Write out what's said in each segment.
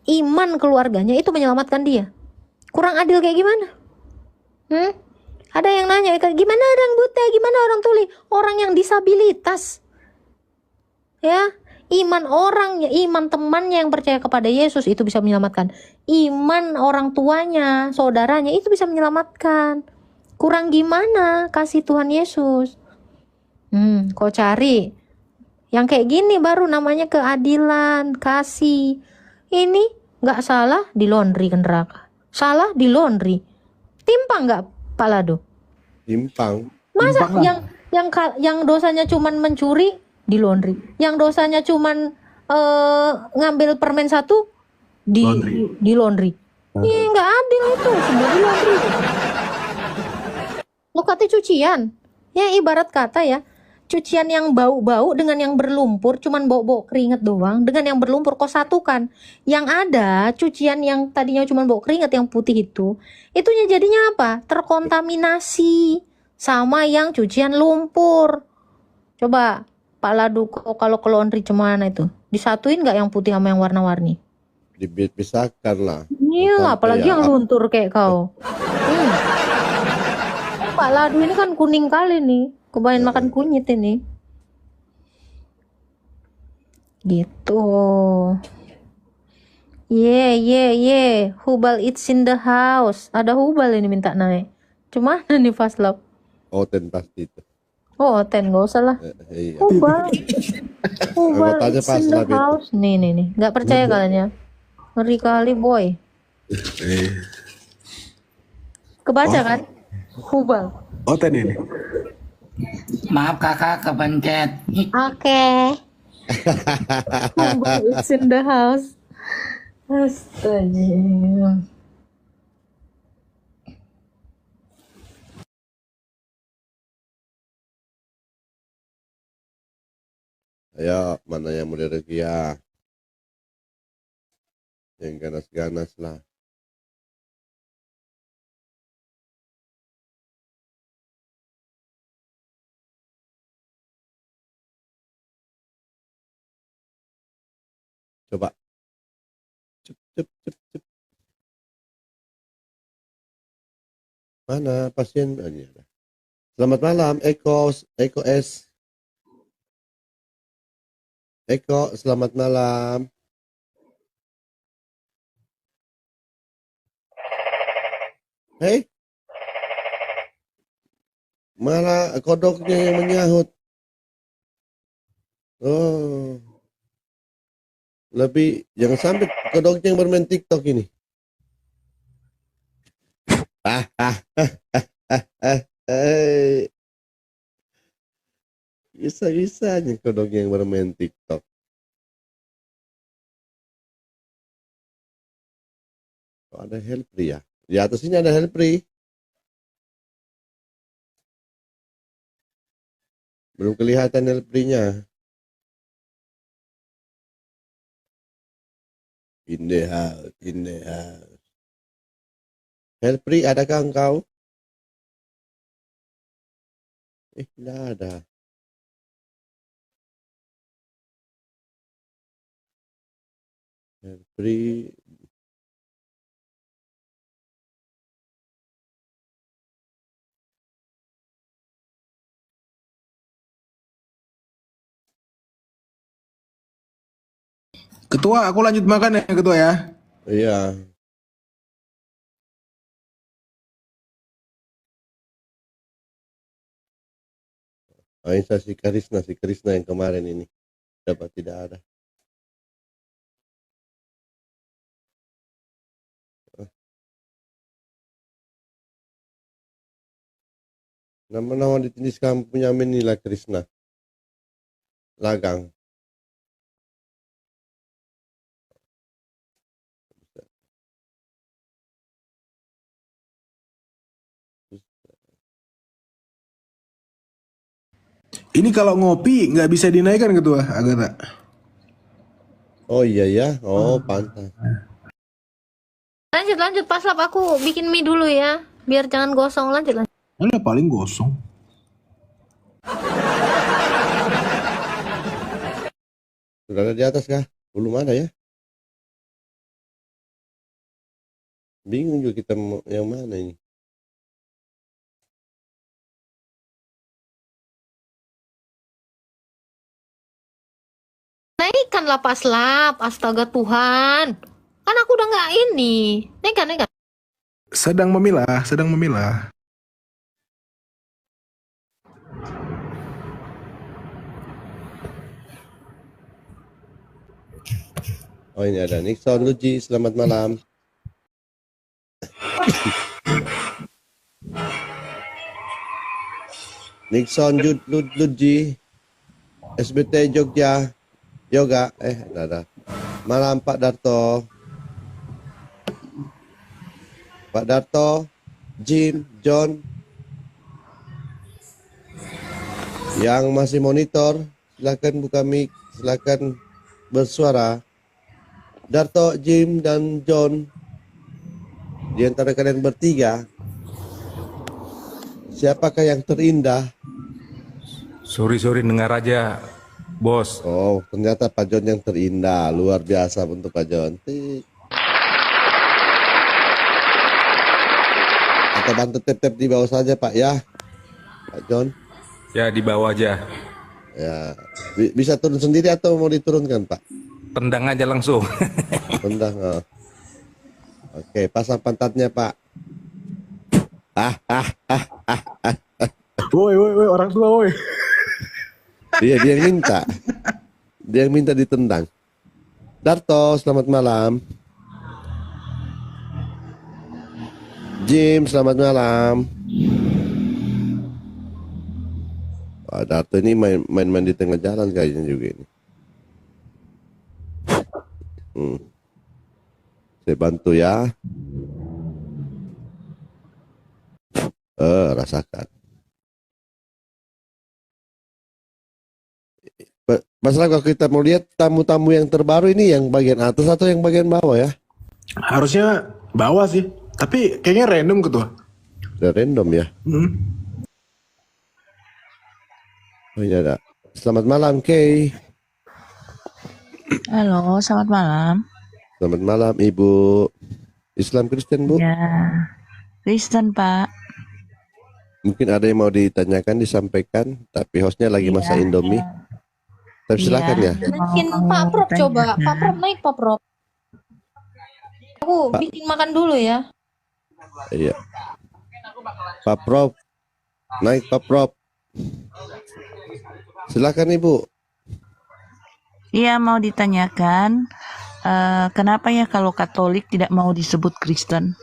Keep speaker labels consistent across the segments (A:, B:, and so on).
A: iman keluarganya itu menyelamatkan dia. Kurang adil kayak gimana? Ada yang nanya, gimana orang buta, gimana orang tuli, orang yang disabilitas, ya, iman orangnya, iman temannya yang percaya kepada Yesus itu bisa menyelamatkan. Iman orang tuanya, saudaranya itu bisa menyelamatkan. Kurang gimana kasih Tuhan Yesus? Kau cari yang kayak gini baru namanya keadilan, kasih. Ini nggak salah di laundry ke neraka, salah di laundry. Timpang nggak Pak Lado?
B: Timpang.
A: Masa
C: Timpang lah.
A: yang dosanya cuman mencuri di laundry, yang dosanya cuman ngambil permen satu di laundry. Iya, nggak adil itu, semua di laundry. Lo kata cucian, ya ibarat kata ya, cucian yang bau-bau dengan yang berlumpur, cuman bau-bau keringet doang, dengan yang berlumpur kau satukan. Yang ada cucian yang tadinya cuman bau keringet yang putih itunya jadinya apa? Terkontaminasi sama yang cucian lumpur. Coba Pak Ladu kalau ke laundry cuman itu disatuin nggak yang putih sama yang warna-warni?
B: Dipisahkan lah.
A: Iya, apalagi yang luntur kayak kau. Pak Ladu ini kan kuning kali nih, kebanyakan makan kunyit ini. Gitu. Hubal it's in the house. Ada Hubal ini minta naik. Cuma nih Faslab.
B: Oten pasti itu.
A: Oh, Ten gak usah lah.
B: Iya.
A: Hubal
B: Anggotanya
A: it's in the
B: Faslab itu.
A: house. Nih. Nggak percaya kalian ya? Ngeri kali boy. Kebaca kan? Hubal.
C: Oten ini.
D: Maaf kakak kepencet.
A: Oke. Hubal it's in the house. Astaga.
B: Ayo, mana yang mau rezeki ya? Yang ganas-ganas lah. Coba. Cep. Mana pasien? Oh, ini ada. Selamat malam, Eko S. Eko, selamat malam. Hei, malah kodoknya yang menyahut. Oh, lebih jangan sampai kodoknya yang bermain TikTok ini. Bisa-bisanya kodoknya yang bermain TikTok. Oh, ada Helpri ya? Di atas ini ada Helpri. Belum kelihatan Helpri-nya. In the house. Helpri, adakah engkau? Tidak ada. Helpri.
C: Ketua, aku lanjut makan ya ketua ya.
B: Iya. Aisyah si Karisna yang kemarin ini dapat tidak ada. Nama-nama ditulis kamu punya Menila Krishna. Lagang.
C: Ini kalau ngopi nggak bisa dinaikkan ketua, Agatha.
B: Oh iya ya. Oh, pantas.
A: Lanjut Paslap, aku bikin mie dulu ya, biar jangan gosong. Lanjut.
C: Ini paling gosong.
B: Sudah ada di atas kah? Belum ada ya? Bingung juga kita mau yang mana ini.
A: Naikkanlah Pak Slap, astaga Tuhan. Kan aku udah nggak ini. Naikkan, naikkan.
C: Sedang memilah, sedang memilah.
B: Oh ini ada Nixon Luji, selamat malam. Nixon Luji, SBT Jogja, Yoga, ada. Malam Pak Darto. Pak Darto, Jim, John. Yang masih monitor, silakan buka mic, silakan bersuara. Darto, Jim, dan John. Di antara kalian bertiga, siapakah yang terindah?
E: Sorry dengar aja, bos.
B: Oh, ternyata Pak John yang terindah. Luar biasa untuk Pak John. Atau bantu tap-tap di bawah saja Pak ya, Pak John.
E: Ya di bawah aja.
B: Ya, bisa turun sendiri atau mau diturunkan Pak?
E: Tendang aja langsung.
B: Tendang. Oh. Oke, pasang pantatnya Pak.
C: Woi, orang tua woi.
B: Dia yang minta. Dia yang minta ditendang. Darto, selamat malam. Jim, selamat malam. Wah, Darto ini main-main di tengah jalan kayaknya juga ini. Saya bantu ya. Rasakan. Masalah kalau kita mau lihat tamu-tamu yang terbaru ini yang bagian atas atau yang bagian bawah ya?
C: Harusnya bawah sih. Tapi kayaknya random ketua.
B: Udah random ya. Oh ini ada. Selamat malam Kay.
F: Halo, selamat malam.
B: Selamat malam Ibu. Islam Kristen Bu?
F: Ya, Kristen Pak.
B: Mungkin ada yang mau ditanyakan, disampaikan, tapi hostnya lagi masak Indomie. Tapi silakan ya.
A: Naikin Pak Prop coba. Pak Prop naik Pak Prop. Aku bikin makan dulu ya.
B: Iya. Pak Prop. Naik Pak Prop. Silakan Ibu.
F: Iya, mau ditanyakan kenapa ya kalau Katolik tidak mau disebut Kristen?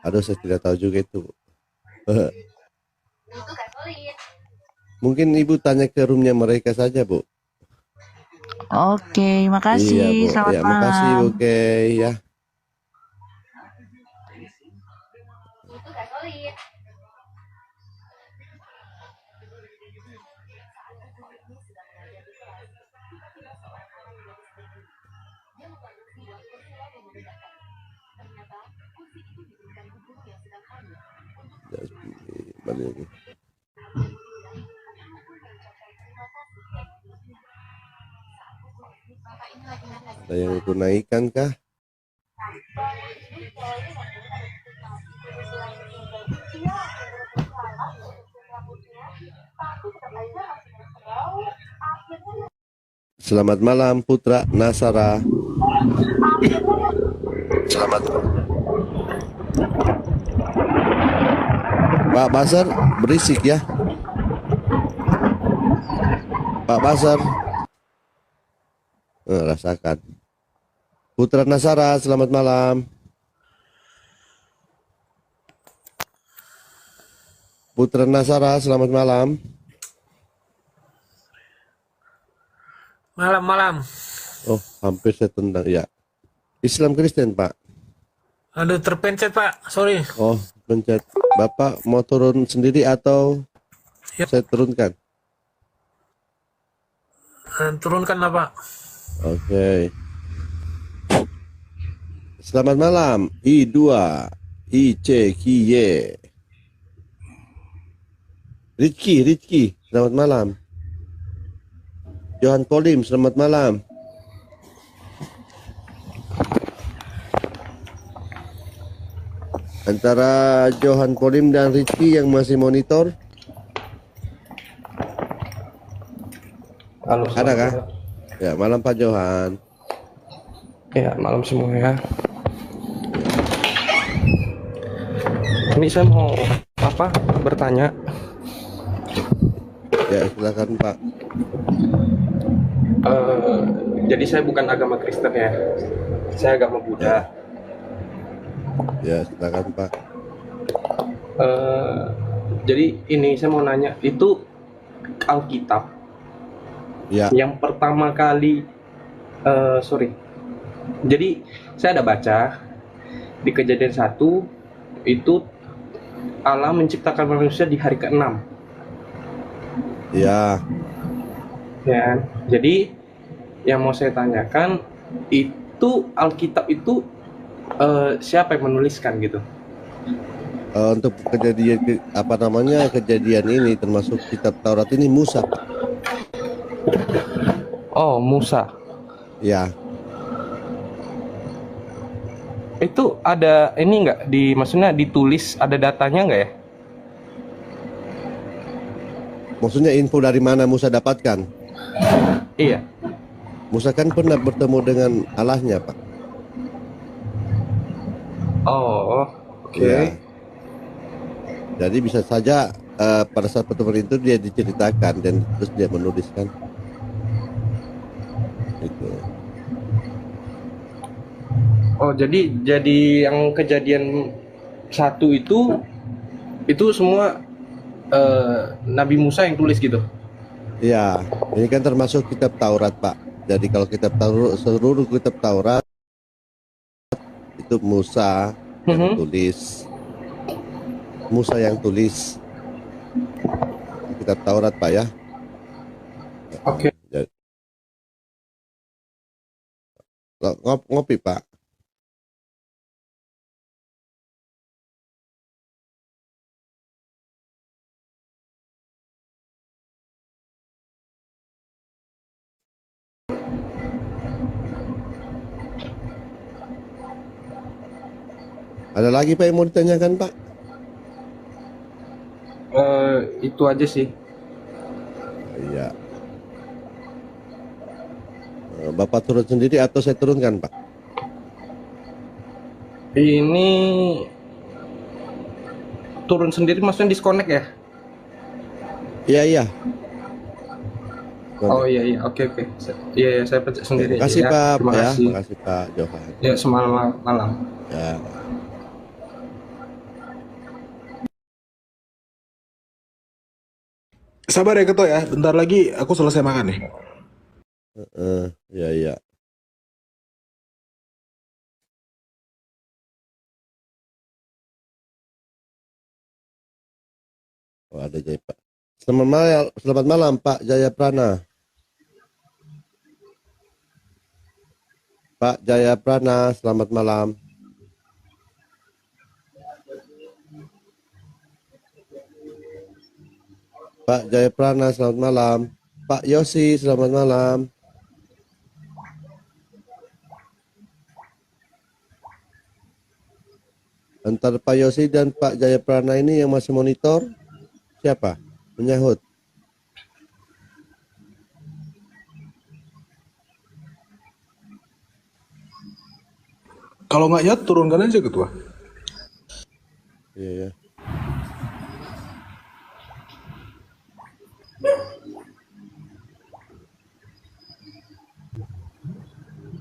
B: Aduh, saya tidak tahu juga itu. Mungkin Ibu tanya ke roomnya mereka saja Bu.
F: Oke, makasih.
B: Iya Bu.
F: Selamat
B: Ya,
F: malam.
B: makasih Bu Kay ya. Ada yang ikut naikkan kah? Selamat malam Putra Nasara. Selamat. Pak Basar berisik ya. Pak Basar. Rasakan. Putra Nasara, selamat malam. Putra Nasara, selamat malam.
G: Malam.
B: Oh, hampir saya tendang ya. Islam Kristen, Pak.
G: Aduh, terpencet, Pak. Sorry.
B: Oh, pencet. Bapak mau turun sendiri atau
G: Ya.
B: saya turunkan?
G: Turunkanlah, Pak.
B: Oke. Selamat malam. I2, ICKY. Rizky. Selamat malam. Johan Kolim, selamat malam. Antara Johan Polim dan Rizky yang masih monitor.
H: Halo,
B: Ada kah? Ya, malam Pak Johan.
H: ya malam semua ya. Ini saya mau bertanya.
B: Ya, silakan Pak.
H: Jadi saya bukan agama Kristen ya, saya agama Buddha.
B: Ya, silakan Pak.
H: Jadi ini saya mau nanya, itu Alkitab
B: Ya,
H: yang pertama kali, sorry. Jadi saya ada baca di Kejadian 1 itu Allah menciptakan manusia di hari ke-6.
B: ya.
H: Ya, jadi yang mau saya tanyakan itu Alkitab itu siapa yang menuliskan gitu?
B: Untuk kejadian ini termasuk kitab Taurat ini Musa.
H: Oh, Musa.
B: Ya,
H: Itu ada ini nggak maksudnya ditulis, ada datanya nggak ya?
B: maksudnya info dari mana Musa dapatkan?
H: Iya.
B: Musa kan pernah bertemu dengan Allahnya, Pak.
H: Oh, oke.
B: Ya. Jadi bisa saja pada saat pertemuan itu dia diceritakan dan terus dia menuliskan. Itu.
H: Oh, jadi yang Kejadian 1 itu semua Nabi Musa yang tulis gitu.
B: Ya, ini kan termasuk kitab Taurat, Pak. Jadi kalau kitab Taurat, seluruh kitab Taurat itu Musa yang tulis. Musa yang tulis kitab Taurat, Pak ya.
H: Oke.
B: Ngopi, Pak. Ada lagi Pak yang mau ditanyakan, Pak?
H: Itu aja sih.
B: Iya. Bapak turun sendiri atau saya turunkan, Pak?
H: Ini turun sendiri maksudnya disconnect ya?
B: Iya, iya.
H: Oh iya, oke. Iya, saya pencet sendiri.
B: Terima kasih,
H: aja,
B: Pak.
H: Terima
B: Ya,
H: kasih.
B: terima kasih, Pak Johan.
H: Ya, semalam malam.
B: Ya.
C: Sabar ya Ketua ya, bentar lagi aku selesai makan nih.
B: Ya, iya. Oh, ada Jaya Pak. Selamat malam Pak Jaya Prana. Pak Jaya Prana, selamat malam. Pak Jaya Prana, selamat malam. Pak Yosi, selamat malam. Antara Pak Yosi dan Pak Jaya Prana ini yang masih monitor, siapa? Menyahut.
C: Kalau nggak nyat, turunkan aja Ketua.
B: Iya, ya.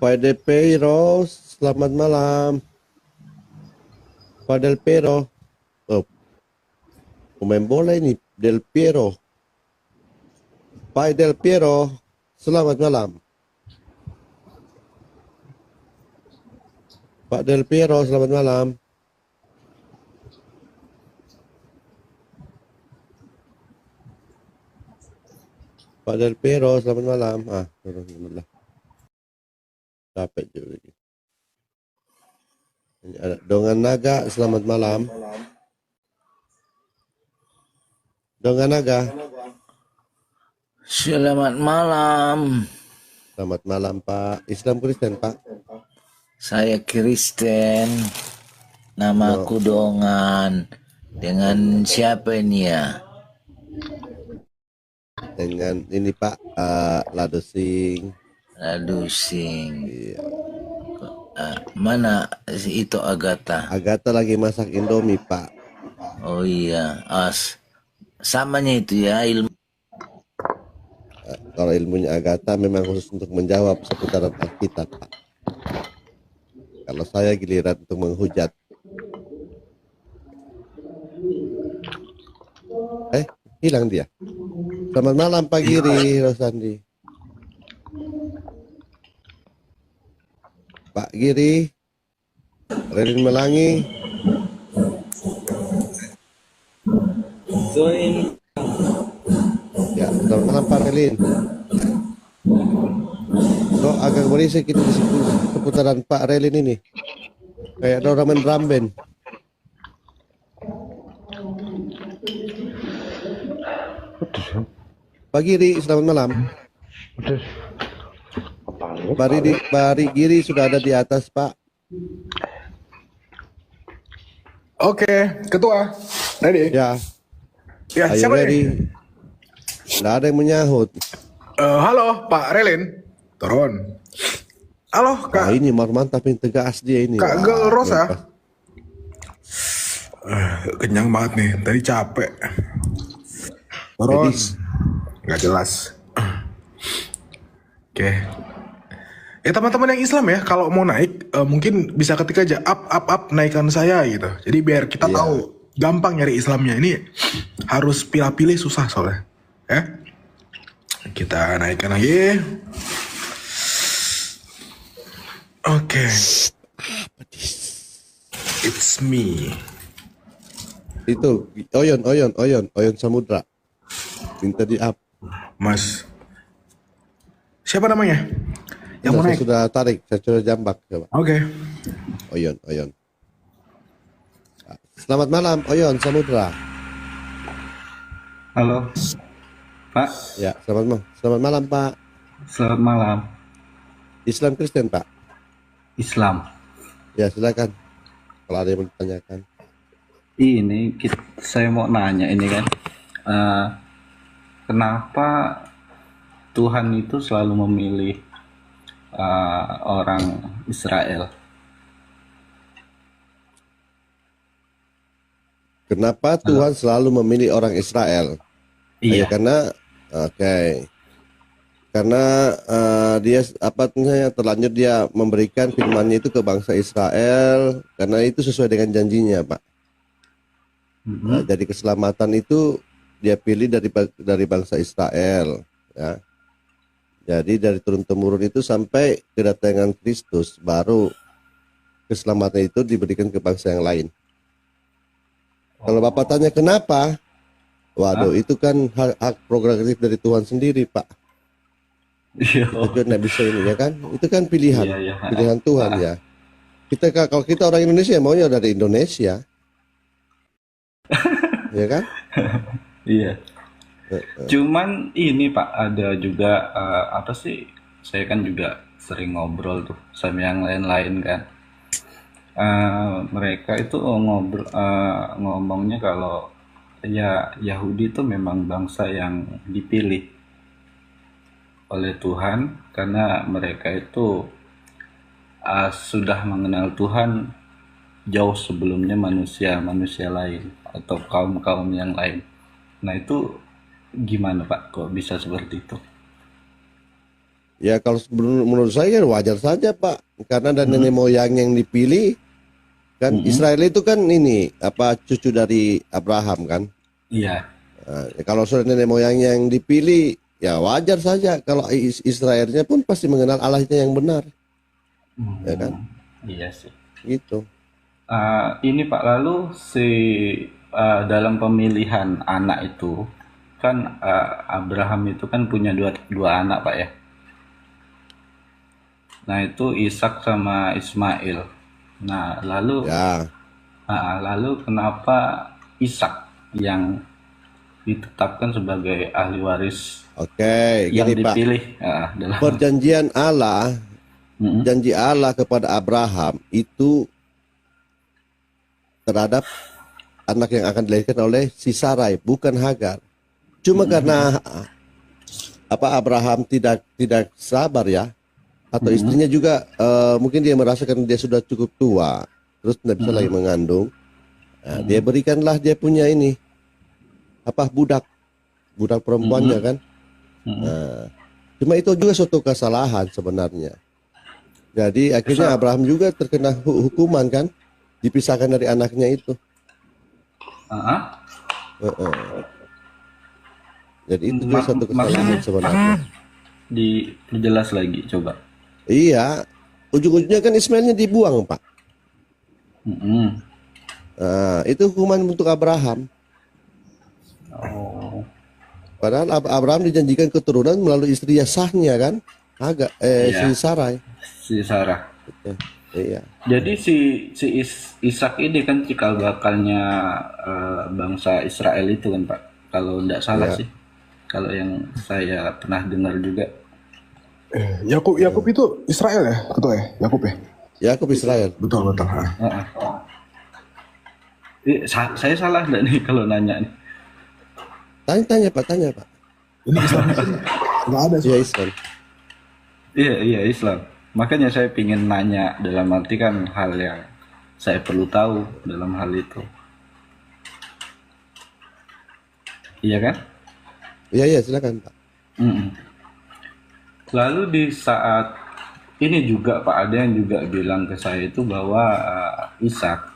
B: Pak Del Piero, selamat malam. Pak Del Piero. Oh, pemain bola ini, Del Piero. Pak Del Piero, selamat malam. Pak Del Piero, selamat malam. Pak Del Piero, selamat malam. Turun dulu lah. Capek juga. Ini ada Dongan Naga, selamat malam. Dongan Naga.
D: Selamat malam.
B: Selamat malam Pak. Islam Kristen Pak.
D: Saya Kristen. Namaku Dongan. Dengan siapa ini ya?
B: Dengan ini Pak, Ladusing.
D: Aduh sing.
B: Iya.
D: Mana itu Agatha?
B: Agatha lagi masak Indomie Pak.
D: Oh iya, samanya itu ya ilmu.
B: Kalau ilmunya Agatha memang khusus untuk menjawab seputaran Alkitab Pak. Kalau saya giliran untuk menghujat. Hilang dia. Selamat malam Pak Giri, Rosandi. Pak Giri, Relin Melangi. Ya, selamat malam Pak Relin. Kok agak berisik itu di seputaran Pak Relin ini. Kayak ada orang main drum band. Pak Giri, selamat malam. Pak Giri sudah ada di atas, Pak.
C: Oke, ketua. Ready?
B: Ya,
C: Ya,
B: ayo
C: siapa
B: ready.
C: nih?
B: Nggak ada yang menyahut.
C: Halo, Pak Relin. Turun. Halo,
B: Wah,
C: Kak.
B: ini mantap yang tegas dia ini.
C: Kak
B: Wah,
C: Gel Rosa.
B: mantap.
C: Kenyang banget nih. Tadi capek. Turun.
B: Medis.
C: Nggak jelas. Oke. Teman-teman yang Islam ya, kalau mau naik mungkin bisa ketik aja up naikkan saya gitu. Jadi biar kita
B: Iya.
C: tahu gampang nyari Islamnya. Ini harus pilih-pilih susah soalnya. Ya. Kita naikkan lagi. Oke. It's me.
B: Itu Oyon Samudra. Minta di up.
C: Mas. Siapa namanya? Yang mau
B: Saya
C: naik?
B: sudah tarik, saya sudah jambak coba.
C: Oke.
B: Oyon. Selamat malam, Oyon Samudra.
I: Halo, Pak.
B: Ya, selamat malam, Pak.
I: Selamat malam.
B: Islam Kristen, Pak.
I: Islam.
B: Ya, silakan. Kalau ada yang mau ditanyakan.
I: Ini saya mau nanya ini kan, kenapa Tuhan itu selalu memilih orang Israel?
B: Kenapa Tuhan selalu memilih orang Israel?
I: Iya.
B: Karena karena dia terlanjur dia memberikan firman-Nya itu ke bangsa Israel karena itu sesuai dengan janjinya, Pak. Jadi keselamatan itu dia pilih dari bangsa Israel, ya. Jadi dari turun temurun itu sampai kedatangan Kristus baru keselamatan itu diberikan ke bangsa yang lain. Kalau Bapak tanya kenapa? Waduh, itu kan hak prerogatif dari Tuhan sendiri, Pak.
I: Iya.
B: Itu nggak bisa ini ya kan? Itu kan pilihan,
I: Iya.
B: pilihan Tuhan ya. Kalau kita orang Indonesia maunya dari Indonesia, ya kan?
I: Iya. Cuman ini Pak, ada juga apa sih? Saya kan juga sering ngobrol tuh sama yang lain-lain kan. Mereka itu ngomongnya kalau ya Yahudi itu memang bangsa yang dipilih oleh Tuhan karena mereka itu sudah mengenal Tuhan jauh sebelumnya manusia lain atau kaum yang lain. Nah itu gimana Pak? Kok bisa seperti itu?
B: Ya kalau menurut saya wajar saja Pak, karena dari nenek moyang yang dipilih kan Israel itu kan ini cucu dari Abraham kan.
I: Iya.
B: Kalau sudah nenek moyang yang dipilih ya wajar saja kalau Israelnya pun pasti mengenal Allahnya yang benar, ya kan?
I: Iya sih.
B: Gitu.
I: Ini Pak, lalu dalam pemilihan anak itu kan Abraham itu kan punya dua anak Pak ya. Nah itu Ishak sama Ismail. Nah lalu kenapa Ishak yang ditetapkan sebagai ahli waris yang
B: gini
I: dipilih
B: Pak. Perjanjian Allah, janji Allah kepada Abraham itu terhadap anak yang akan dilahirkan oleh si Sarai, bukan Hagar. Cuma karena Abraham tidak sabar ya, atau istrinya juga mungkin dia merasakan dia sudah cukup tua, terus tidak bisa lagi mengandung. Nah, dia berikanlah dia punya ini budak perempuannya kan. Nah, cuma itu juga suatu kesalahan sebenarnya. Jadi akhirnya Abraham juga terkena hukuman kan, dipisahkan dari anaknya itu. Jadi itu juga satu kesalahan sebenarnya.
I: Diperjelas lagi coba.
B: Iya, ujung-ujungnya kan Ismailnya dibuang, Pak. Nah, itu hukuman untuk Abraham.
I: Oh.
B: Padahal Abraham dijanjikan keturunan melalui istri sahnya kan, si Sarai.
I: Si Sarah.
B: Iya.
I: Jadi si Ishak ini kan cikal bakalnya bangsa Israel itu kan Pak. Kalau tidak salah sih. Kalau yang saya pernah dengar juga.
C: Yakub itu Israel ya, ketua ya, Yakub ya.
B: Yakub Israel.
C: Betul.
I: Saya salah enggak nih kalau nanya nih?
B: Tanya Pak.
C: Ini Islam nggak ada.
B: Iya Islam.
I: Iya Islam. Makanya saya ingin nanya dalam arti kan hal yang saya perlu tahu dalam hal itu. Iya kan?
B: Iya silakan Pak.
I: Lalu di saat ini juga Pak, ada yang juga bilang ke saya itu bahwa Ishak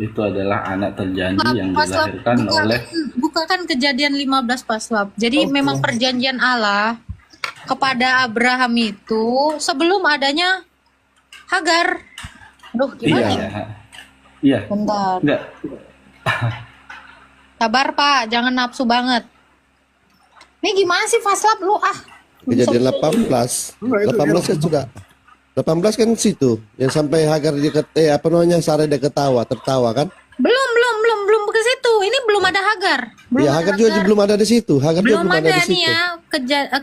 I: itu adalah anak terjanji yang dilahirkan oleh
A: bukakan Kejadian 15 Paslap. Jadi memang perjanjian Allah kepada Abraham itu sebelum adanya Hagar. Aduh, gimana ya?
I: Iya.
A: Bentar.
I: Enggak.
A: Sabar Pak, jangan nafsu banget. Ini gimana sih Paslap lu
B: Kejadian 18 kan sudah 18 kan situ yang sampai Hagar Sarai dia tertawa kan?
A: Belum ke situ. Ini belum ada Hagar.
B: Iya, Hagar juga belum ada di situ. Hagar
A: belum
B: juga belum ada
A: ada
B: di situ.
A: nih ya.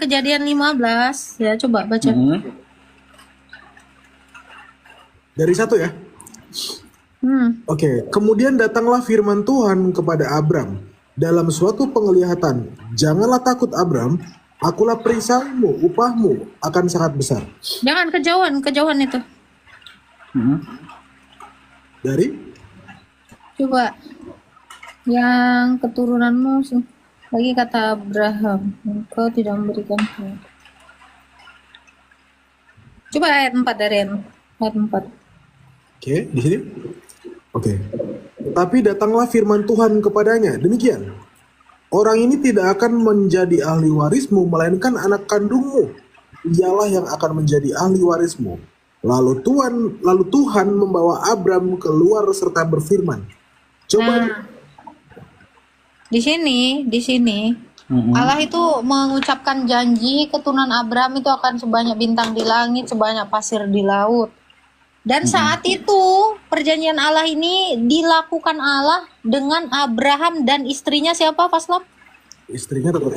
A: Kejadian 15. Ya, coba baca.
C: Dari 1 ya. Oke, kemudian datanglah firman Tuhan kepada Abram dalam suatu penglihatan. Janganlah takut Abram, akulah perisaimu, upahmu akan sangat besar.
A: Jangan kejauhan itu.
C: Dari?
A: Coba. Yang keturunanmu lagi kata Abraham, engkau tidak memberikan. Coba ayat 4 dari ayat 4.
C: Oke, di sini. Oke. Tapi datanglah firman Tuhan kepadanya, demikian. Orang ini tidak akan menjadi ahli warismu, melainkan anak kandungmu. Ialah yang akan menjadi ahli warismu. Lalu Tuhan membawa Abram keluar serta berfirman. Coba.
A: Di sini Allah itu mengucapkan janji keturunan Abram itu akan sebanyak bintang di langit, sebanyak pasir di laut. Dan saat itu perjanjian Allah ini dilakukan Allah dengan Abraham dan istrinya siapa, Paslap?
C: Istrinya tetap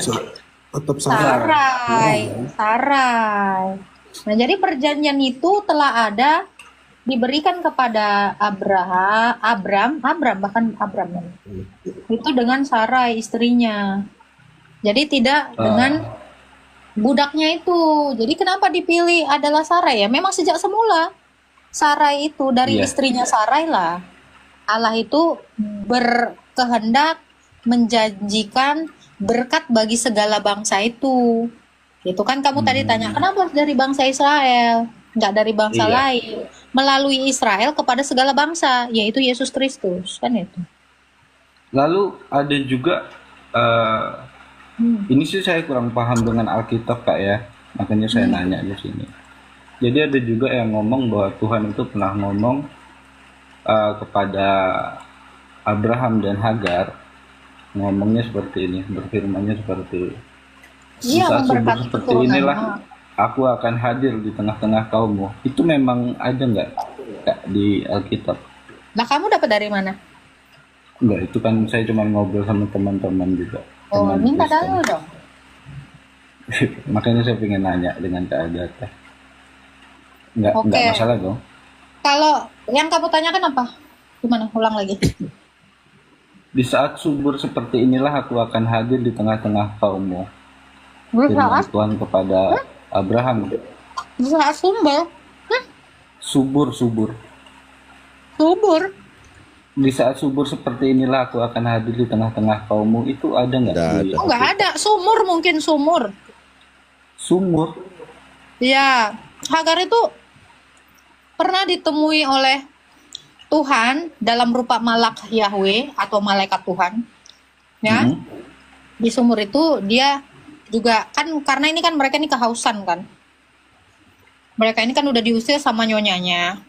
A: Sarai. Nah, jadi perjanjian itu telah ada diberikan kepada Abram itu dengan Sarai istrinya. Jadi tidak dengan budaknya itu. Jadi kenapa dipilih adalah Sarai ya? Memang sejak semula Sarai itu dari istrinya Sarai lah. Allah itu berkehendak menjanjikan berkat bagi segala bangsa itu. Itu kan kamu tadi tanya, kenapa dari bangsa Israel? Nggak dari bangsa lain. Melalui Israel kepada segala bangsa, yaitu Yesus Kristus. Kan itu.
I: Lalu ada juga, ini sih saya kurang paham dengan Alkitab Kak ya. Makanya saya nanya di sini. Jadi ada juga yang ngomong bahwa Tuhan itu pernah ngomong kepada Abraham dan Hagar, ngomongnya seperti ini, berfirmannya seperti
A: Iya, memberkati
I: seperti
A: keturunan.
I: inilah aku akan hadir di tengah-tengah kaummu. Itu memang ada nggak Kak di Alkitab?
A: Nah, kamu dapat dari mana?
I: Enggak, itu kan saya cuma ngobrol sama teman-teman juga.
A: Oh,
I: teman
A: minta
I: Kristen.
A: dalil dong.
I: Makanya saya pengen nanya dengan Kak Agatha. Enggak
A: Oke.
I: masalah dong.
A: Kalau yang kamu tanyakan apa? Gimana? Ulang lagi.
I: Di saat subur seperti inilah aku akan hadir di tengah-tengah kaummu.
A: Di
I: Firman
A: saat,
I: Tuhan kepada Abraham.
A: di saat sumber,
I: Subur.
A: subur.
I: Di saat subur seperti inilah aku akan hadir di tengah-tengah kaummu. Itu ada nggak
B: Nggak
I: di
B: ada.
A: Oh, nggak ada. Sumur mungkin sumur.
I: sumur?
A: Ya, Hagar itu pernah ditemui oleh Tuhan dalam rupa malak Yahweh atau malaikat Tuhan. Ya,
I: Mhm.
A: di sumur itu dia juga kan karena ini kan mereka ini kehausan kan. Mereka ini kan udah diusir sama nyonyanya.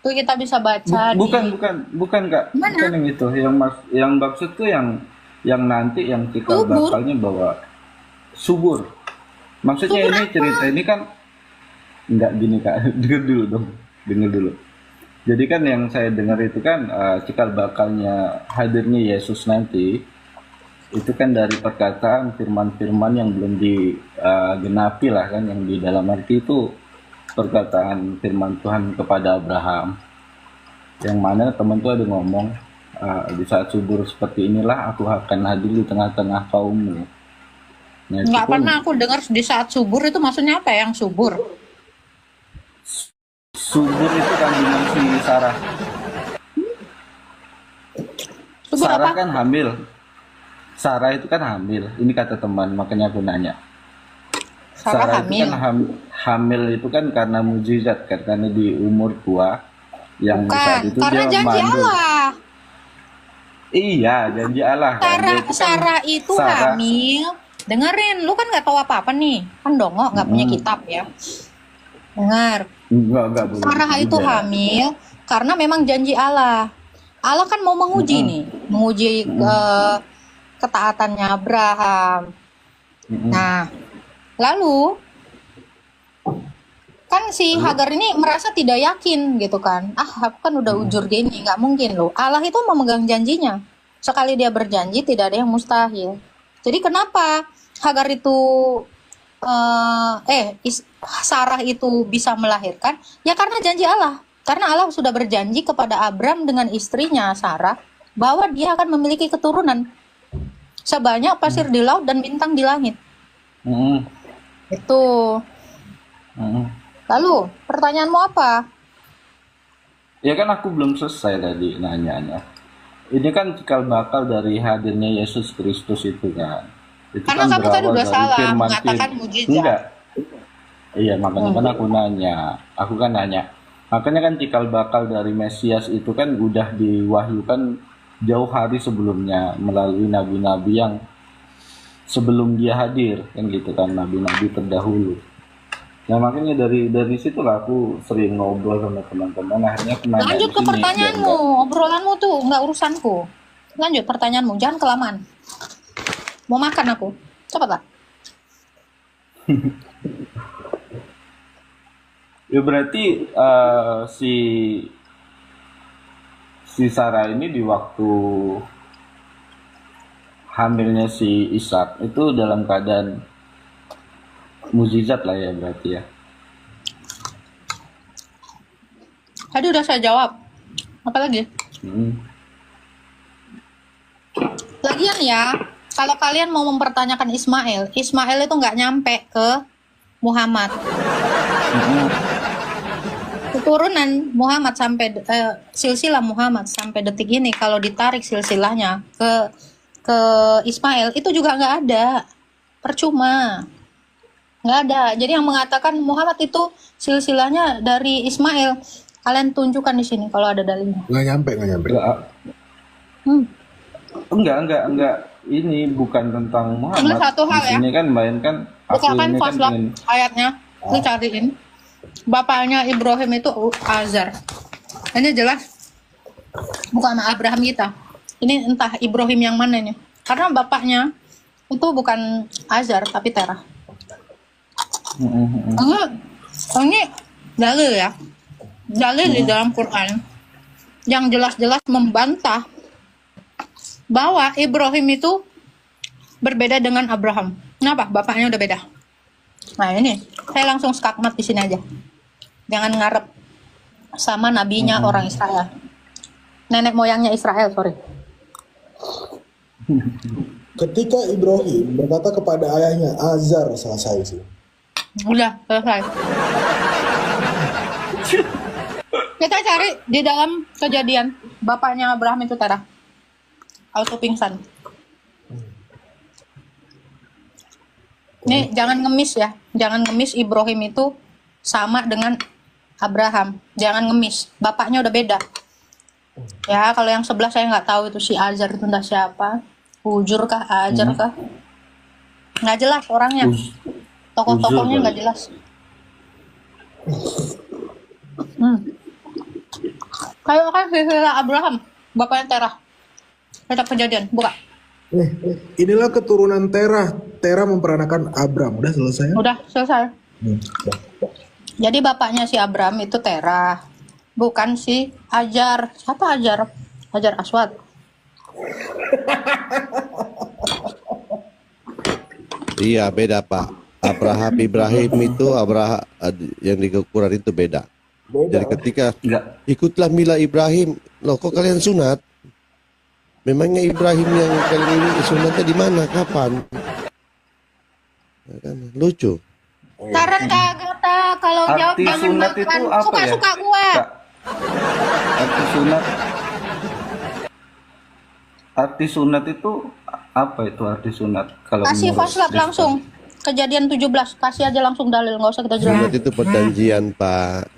A: Tuh kita bisa baca
I: Bukan Kak.
A: Mana?
I: Bukan yang itu. Yang maksud tuh yang nanti yang cikal
A: Subur.
I: bakalnya bawa subur. Maksudnya
A: Subur
I: ini
A: apa?
I: cerita ini kan nggak gini Kak. Dengar dulu. Jadi kan yang saya dengar itu kan cikal bakalnya hadirnya Yesus nanti itu kan dari perkataan firman-firman yang belum digenapi lah kan, yang di dalam arti itu perkataan firman Tuhan kepada Abraham, yang mana teman tuh ada ngomong di saat subur seperti inilah aku akan hadir di tengah-tengah kaummu. Nah, itu
A: Nggak
I: pun
A: pernah aku dengar di saat subur itu maksudnya apa yang subur?
I: subur itu kandungan si Sarah.
A: Subur
I: Sarah
A: apa?
I: kan hamil. Sarah itu kan hamil. Ini kata teman, makanya aku nanya.
A: Sarah
I: Itu
A: hamil.
I: kan hamil itu kan karena mujizat kan, karena di umur tua yang di saat
A: Bukan,
I: itu
A: karena
I: dia
A: janji
I: mandul.
A: Allah.
I: Iya, janji Allah kan. Dia itu kan
A: Sarah itu
I: Sarah.
A: hamil. Dengerin, lu kan nggak tahu apa-apa nih. Kan dongok, nggak punya kitab ya. Dengar,
I: Enggak boleh
A: Sarah
I: gitu
A: itu
I: juga.
A: hamil karena memang janji Allah. Allah kan mau menguji nih, menguji ketaatannya Abraham.
I: Mm-mm.
A: Nah, lalu kan si Hagar ini merasa tidak yakin gitu kan. Aku kan udah ujur gini, nggak mungkin loh. Allah itu memegang janjinya. Sekali dia berjanji tidak ada yang mustahil. Jadi kenapa Hagar itu Sarah itu bisa melahirkan? Ya karena janji Allah. Karena Allah sudah berjanji kepada Abram dengan istrinya Sarah bahwa dia akan memiliki keturunan sebanyak pasir di laut dan bintang di langit.
I: Mm-mm.
A: Itu.
I: Mm-mm.
A: Lalu, pertanyaanmu apa?
I: Ya kan aku belum selesai tadi nanyanya. Ini kan cikal bakal dari hadirnya Yesus Kristus itu kan. Itu
A: Karena
I: kan
A: kamu tadi
I: berawal
A: udah
I: dari
A: salah
I: firman
A: mengatakan mujizat.
I: Enggak. Iya, makanya kan aku nanya. Aku kan nanya. Makanya kan cikal bakal dari Mesias itu kan udah diwahyukan jauh hari sebelumnya melalui nabi-nabi yang sebelum dia hadir kan gitu kan, nabi-nabi terdahulu. Nah makanya dari situlah aku sering ngobrol sama teman-teman, akhirnya aku nanya
A: Lanjut
I: di
A: ke
I: sini biar
A: pertanyaanmu.
I: enggak.
A: Obrolanmu tuh nggak urusanku. Lanjut pertanyaanmu, jangan kelamaan. Mau makan aku. Cepat lah.
I: Ya berarti si Sarah ini di waktu hamilnya si Ishak itu dalam keadaan mukjizat lah ya berarti ya.
A: Tadi udah saya jawab. Apa lagi?
I: Hmm.
A: Lagian ya, kalau kalian mau mempertanyakan Ismail itu nggak nyampe ke Muhammad. Keturunan Muhammad sampai silsilah Muhammad sampai detik ini kalau ditarik silsilahnya ke Ismail itu juga nggak ada, percuma, nggak ada. Jadi yang mengatakan Muhammad itu silsilahnya dari Ismail, kalian tunjukkan di sini kalau ada dalilnya.
C: Nggak nyampe.
I: Enggak. Ini bukan tentang Muhammad.
A: Ini satu hal
I: Di sini kan mainkan aku
A: Bukakan
I: ini kan
A: faslak
I: ingin
A: ayatnya, lu cariin. Bapaknya Ibrahim itu Azar. Ini jelas bukan Abraham kita. Ini entah Ibrahim yang mana ini. Karena bapaknya itu bukan Azar tapi Terah. Ini dalil ya. Dalil di dalam Quran yang jelas-jelas membantah bahwa Ibrahim itu berbeda dengan Abraham. Kenapa? Bapaknya udah beda. Nah ini, saya langsung skakmat di sini aja. Jangan ngarep sama nabinya orang Israel. nenek moyangnya Israel, sorry.
C: Ketika Ibrahim berkata kepada ayahnya Azar, selesai sih.
A: Udah, selesai. Kita cari di dalam Kejadian, bapaknya Abraham itu Terah. Auto pingsan. Nih, jangan ngemis ya. Jangan ngemis Ibrahim itu sama dengan Abraham. Jangan ngemis. Bapaknya udah beda. Ya, kalau yang sebelah saya nggak tahu itu si Azar itu entah siapa. Ujur kah, Ajar kah? Nggak jelas orangnya. Tokoh-tokohnya nggak jelas. Kayak kan silsilah Abraham, bapaknya Terah. Kitab Kejadian, buka.
C: Inilah keturunan Terah. Terah memperanakan Abram. Udah selesai?
A: Udah selesai. Jadi bapaknya si Abram itu Terah, bukan si Ajar. Siapa Ajar? Ajar Aswad.
B: Iya, beda Pak. Ibrahim itu yang di Quran itu beda. Jadi ketika ikutlah mila Ibrahim, loh kok kalian sunat? Memangnya Ibrahim yang kalian ini sunatnya di mana? Kapan? Ya kan? Lucu.
A: Saran kagak tak kalau jawab
I: Arti
A: jangan
I: sunat
A: makan.
I: itu apa ya?
A: Suka-suka gua.
I: Arti sunat itu apa itu arti sunat? Kalau
A: Kasih
I: menurut
A: faslab
I: Kristen?
A: langsung. Kejadian 17, kasih aja langsung dalil, nggak usah kita jelasin.
B: Sunat itu perjanjian Pak.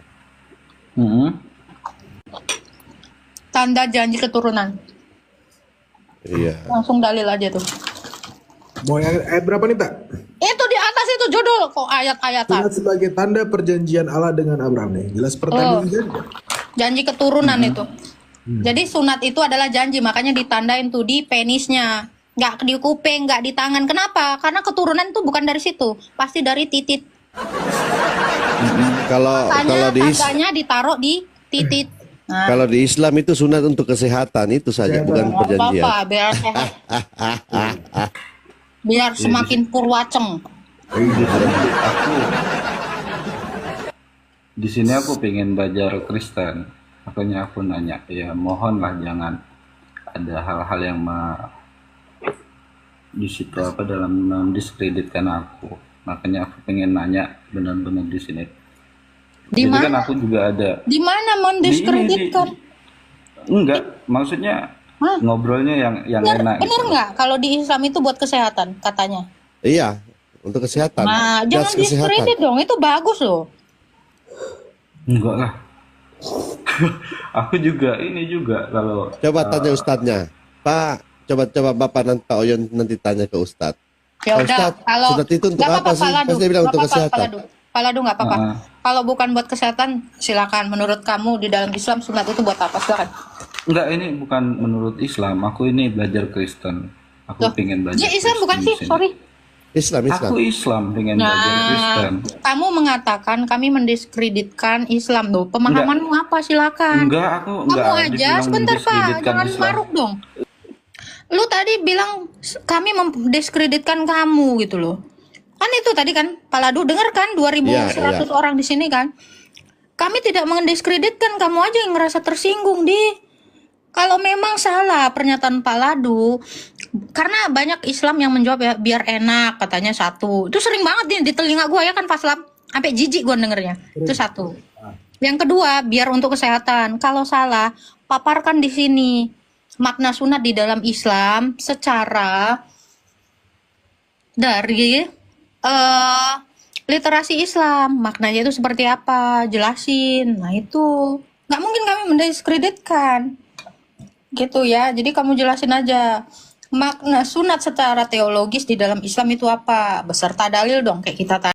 A: Tanda janji keturunan.
B: Iya.
A: Langsung dalil aja tuh.
C: Mau ayat berapa nih, Tak?
A: Itu di atas itu judul kok ayat-ayatan.
C: Sunat sebagai tanda perjanjian Allah dengan Abraham nih. Jelas pertanyaan
A: Janji keturunan itu. Jadi sunat itu adalah janji, makanya ditandain tuh di penisnya. Nggak di kuping, nggak di tangan. Kenapa? Karena keturunan itu bukan dari situ, pasti dari titit.
B: Kalau di
A: tandanya ditaruh di titit. Nah,
B: kalau di Islam itu sunat untuk kesehatan itu saja, bukan
A: nggak
B: perjanjian.
A: apa-apa, biar sehat. Biar semakin purwaceng.
I: Di sini aku pengen belajar Kristen, makanya aku nanya, ya mohonlah jangan ada hal-hal yang di situ apa dalam mendiskreditkan aku. Makanya aku pengen nanya benar-benar di sini.
A: Di
I: Jadi
A: mana?
I: kan aku juga ada.
A: Di mana mendiskreditkan?
I: Enggak, maksudnya ngobrolnya yang enak.
A: Bener
I: gitu.
A: nggak? Kalau di Islam itu buat kesehatan katanya.
B: Iya, untuk kesehatan.
A: Nah,
B: Gas
A: jangan diskredit dong. Itu bagus loh.
I: Enggak lah. Aku juga ini juga kalau
B: Coba tanya ustadznya, Pak. Coba Bapak nanti Pak Oyon nanti tanya ke ustadz.
A: Ya
B: Pak
A: udah,
B: Ustadz,
A: kalau
B: sunat itu untuk
A: nggak
B: apa sih?
A: Paladu.
B: Pasti dia bilang
A: Nggak
B: untuk
A: apa-apa,
B: kesehatan.
A: Paladu nggak apa-apa. Kalau bukan buat kesehatan, silakan. Menurut kamu di dalam Islam sunat itu buat apa? Silakan.
I: enggak, ini bukan menurut Islam. Aku ini belajar Kristen. Aku pengen belajar.
A: Ya Islam bukan
I: Kristen
A: sih,
I: di sini.
A: sorry.
B: Islam.
I: Aku Islam pengen belajar Kristen.
A: Kamu mengatakan kami mendiskreditkan Islam loh. Pemahamanmu apa? Silakan.
I: Enggak, aku enggak.
A: Kamu aja
I: dibilang
A: sebentar Pak,
I: mendiskreditkan
A: jangan
I: Islam.
A: maruk dong. Lu tadi bilang kami mendiskreditkan kamu gitu loh. Kan itu tadi kan, Paladu denger kan 2100 orang di sini kan. Kami tidak mendiskreditkan, kamu aja yang ngerasa tersinggung di. Kalau memang salah pernyataan Paladu, karena banyak Islam yang menjawab ya biar enak katanya satu. Itu sering banget nih di telinga gua ya kan Faslab, sampai jijik gua dengernya. Itu satu. Yang kedua, biar untuk kesehatan. Kalau salah, paparkan di sini makna sunat di dalam Islam secara dari literasi Islam, maknanya itu seperti apa, jelasin. Nah itu nggak mungkin kami mendiskreditkan gitu ya. Jadi kamu jelasin aja makna sunat secara teologis di dalam Islam itu apa, beserta dalil dong kayak kita tadi.